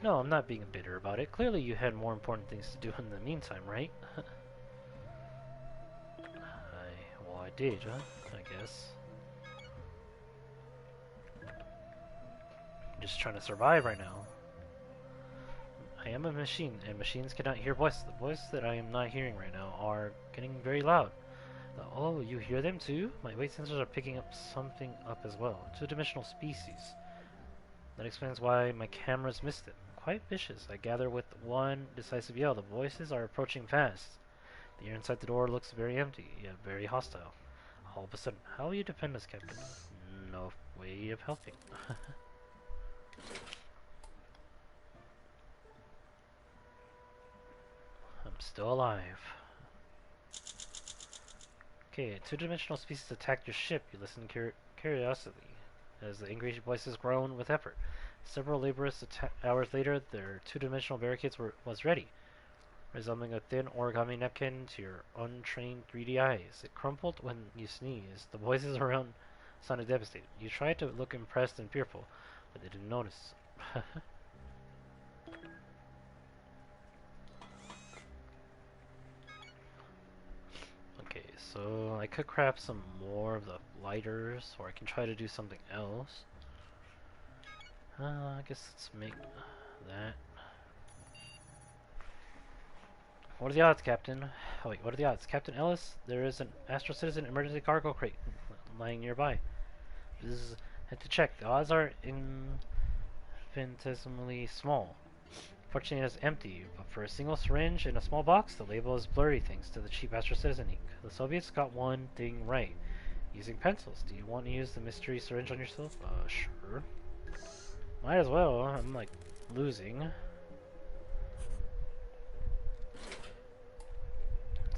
No, I'm not being bitter about it. Clearly you had more important things to do in the meantime, right? Well, I did, huh? I guess. I'm just trying to survive right now. I am a machine, and machines cannot hear voices. The voices that I am not hearing right now are getting very loud. Oh, you hear them too? My weight sensors are picking up something up as well. Two-dimensional species. That explains why my cameras missed it. Quite vicious, I gather with one decisive yell. The voices are approaching fast. The air inside the door looks very empty, yet very hostile. All of a sudden, how will you defend us, Captain? No way of helping. I'm still alive. Okay, two-dimensional species attacked your ship. You listen curiously as the angry voices groan with effort. Several laborious hours later, their two-dimensional barricades was ready, resembling a thin origami napkin to your untrained 3D eyes. It crumpled when you sneezed. The voices around sounded devastated. You tried to look impressed and fearful, but they didn't notice. Okay, so I could craft some more of the lighters, or I can try to do something else. I guess let's make that. What are the odds, Captain? Oh wait, what are the odds? Captain Ellis, there is an Astro Citizen emergency cargo crate lying nearby. Bzz, had to check. The odds are infinitesimally small. Fortunately, it is empty, but for a single syringe in a small box, the label is blurry thanks to the cheap Astro Citizen ink. The Soviets got one thing right. Using pencils. Do you want to use the mystery syringe on yourself? Sure. Might as well. I'm like losing. Let's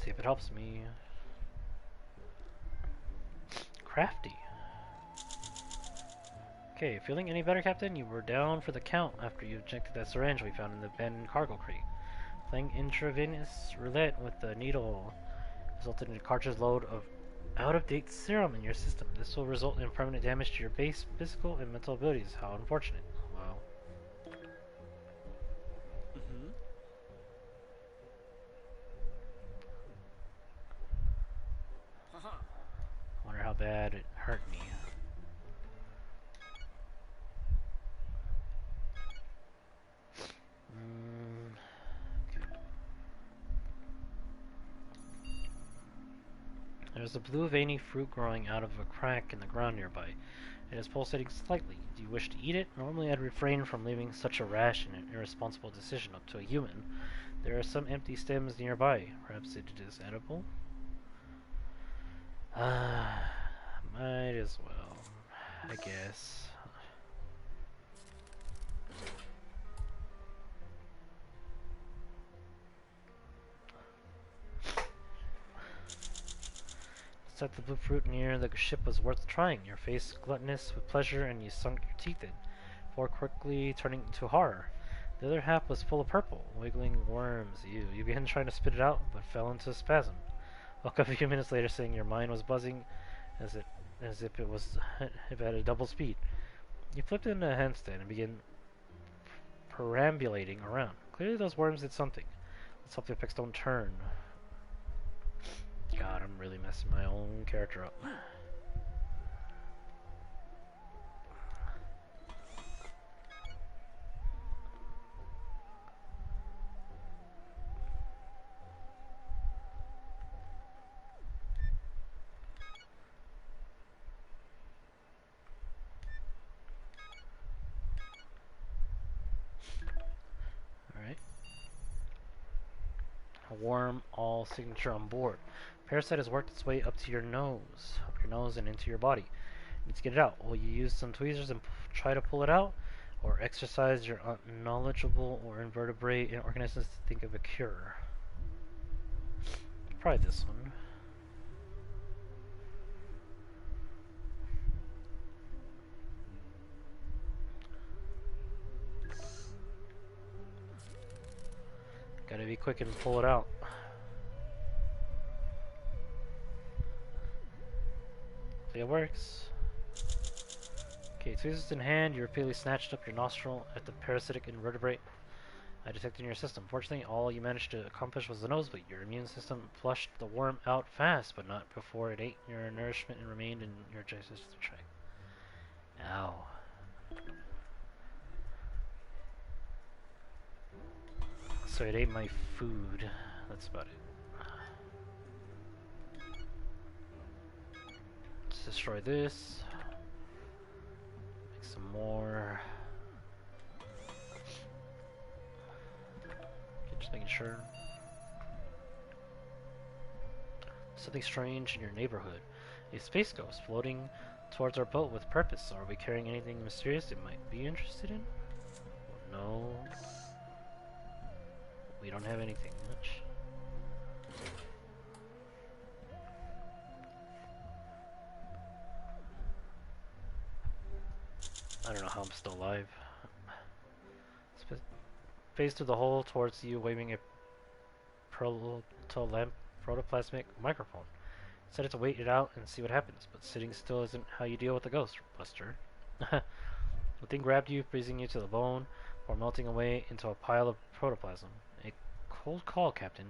see if it helps me. Crafty. Okay, feeling any better, Captain? You were down for the count after you injected that syringe we found in the abandoned cargo crate. Playing intravenous roulette with the needle resulted in a cartridge load of out-of-date serum in your system. This will result in permanent damage to your base physical and mental abilities. How unfortunate. Wow. Wonder how bad it hurt me. There's a blue veiny fruit growing out of a crack in the ground nearby. It is pulsating slightly. Do you wish to eat it? Normally I'd refrain from leaving such a rash and irresponsible decision up to a human. There are some empty stems nearby. Perhaps it is edible? Might as well, I guess. Set the blue fruit near the ship was worth trying. Your face gluttonous with pleasure, and you sunk your teeth in, before quickly turning to horror. The other half was full of purple, wiggling worms. You began trying to spit it out, but fell into a spasm. Woke up a few minutes later, saying your mind was buzzing, as if it was if at a double speed. You flipped into a handstand and began perambulating around. Clearly, those worms did something. Let's hope the effects don't turn. God, I'm really messing my own character up. Alright. A worm all signature on board. Parasite has worked its way up your nose and into your body. You need to get it out. Will you use some tweezers and try to pull it out? Or exercise your knowledgeable or invertebrate organisms to think of a cure? Probably this one. Gotta be quick and pull it out. It works. Okay, tweezers in hand, you repeatedly snatched up your nostril at the parasitic invertebrate. I detected in your system. Fortunately, all you managed to accomplish was the nosebleed. Your immune system flushed the worm out fast, but not before it ate your nourishment and remained in your digestive tract. Ow. So it ate my food. That's about it. Let's destroy this. Make some more. Okay, just making sure. Something strange in your neighborhood. A space ghost floating towards our boat with purpose. Are we carrying anything mysterious it might be interested in? No. We don't have anything much. I don't know how I'm still alive. Phased through the hole towards you, waving a protoplasmic microphone. Decided to wait it out and see what happens, but sitting still isn't how you deal with a ghost, Buster. The thing grabbed you, freezing you to the bone, or melting away into a pile of protoplasm. A cold call, Captain.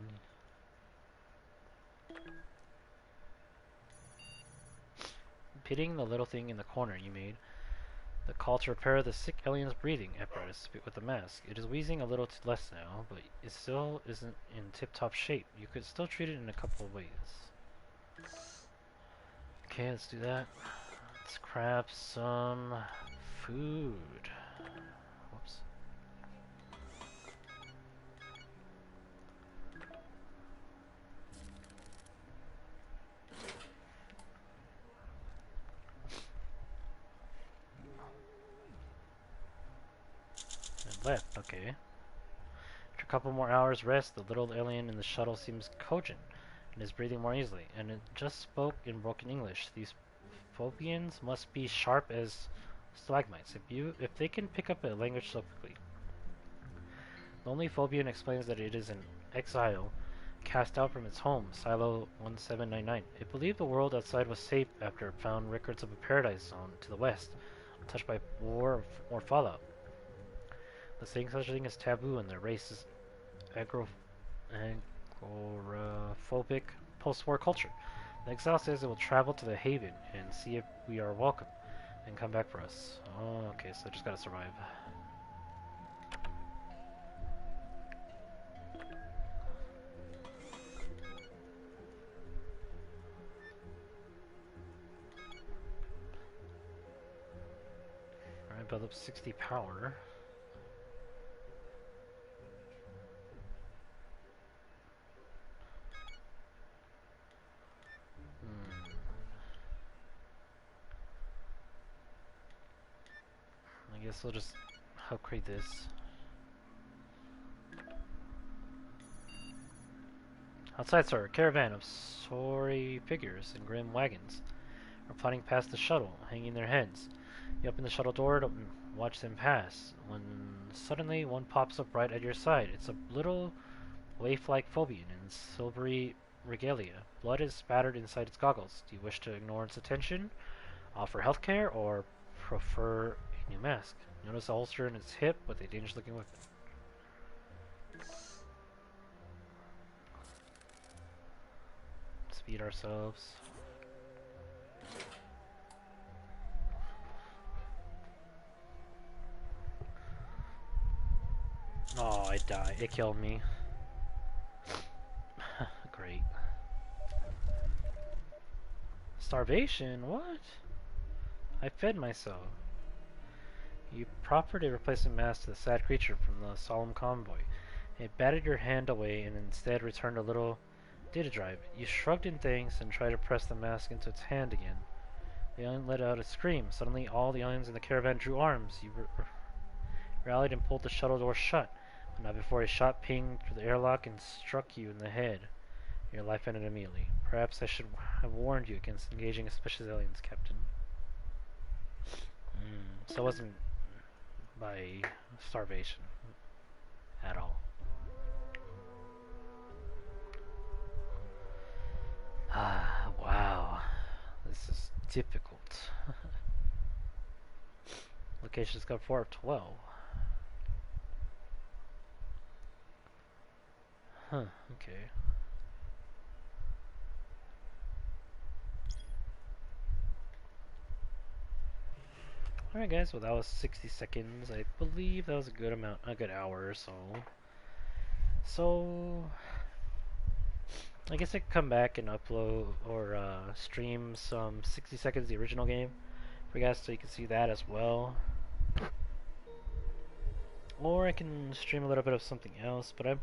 Pitying the little thing in the corner you made, the call to repair the sick alien's breathing apparatus with the mask. It is wheezing a little less now, but it still isn't in tip-top shape. You could still treat it in a couple of ways. Okay, let's do that. Let's grab some food. Whoops. And left, okay. After a couple more hours rest, the little alien in the shuttle seems cogent and is breathing more easily, and it just spoke in broken English. These Phobians must be sharp as stalagmites if they can pick up a language so quickly. The only Phobian explains that it is an exile, cast out from its home, Silo 1799. It believed the world outside was safe after it found records of a paradise zone to the west, untouched by war or fallout. But saying such a thing is taboo, and their race is agoraphobic post-war culture. The exile says it will travel to the haven and see if we are welcome, and come back for us. Oh, okay, so I just gotta survive. Alright, build up 60 power. I guess we'll just upgrade this. Outside, sir, a caravan of sorry figures in grim wagons are plodding past the shuttle, hanging their heads. You open the shuttle door to watch them pass, when suddenly one pops up right at your side. It's a little waif-like Phobian in silvery regalia. Blood is spattered inside its goggles. Do you wish to ignore its attention, offer healthcare, or prefer a new mask? Notice a holster in its hip with a dangerous-looking weapon. Speed ourselves. Oh, I died. It killed me. Great. Starvation? What? I fed myself. You proffered a replacement mask to the sad creature from the solemn convoy. It batted your hand away and instead returned a little data drive. You shrugged in thanks and tried to press the mask into its hand again. The alien let out a scream. Suddenly, all the aliens in the caravan drew arms. You rallied and pulled the shuttle door shut, but not before a shot pinged through the airlock and struck you in the head. Your life ended immediately. Perhaps I should have warned you against engaging suspicious aliens, Captain. So it wasn't by starvation at all. Ah, wow. This is difficult. Location discovered 4 of 12. Huh, okay. Alright guys, well that was 60 seconds. I believe that was a good amount, a good hour or so. So, I guess I could come back and upload or stream some 60 seconds of the original game for you guys so you can see that as well. Or I can stream a little bit of something else, but I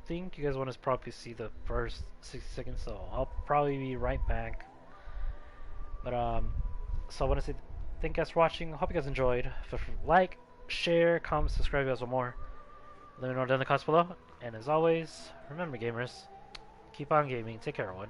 think you guys want to probably see the first 60 seconds, so I'll probably be right back. But so I want to say thank you guys for watching. Hope you guys enjoyed. Feel free to like, share, comment, subscribe if you guys want more. Let me know down in the comments below. And as always, remember gamers, keep on gaming. Take care everyone.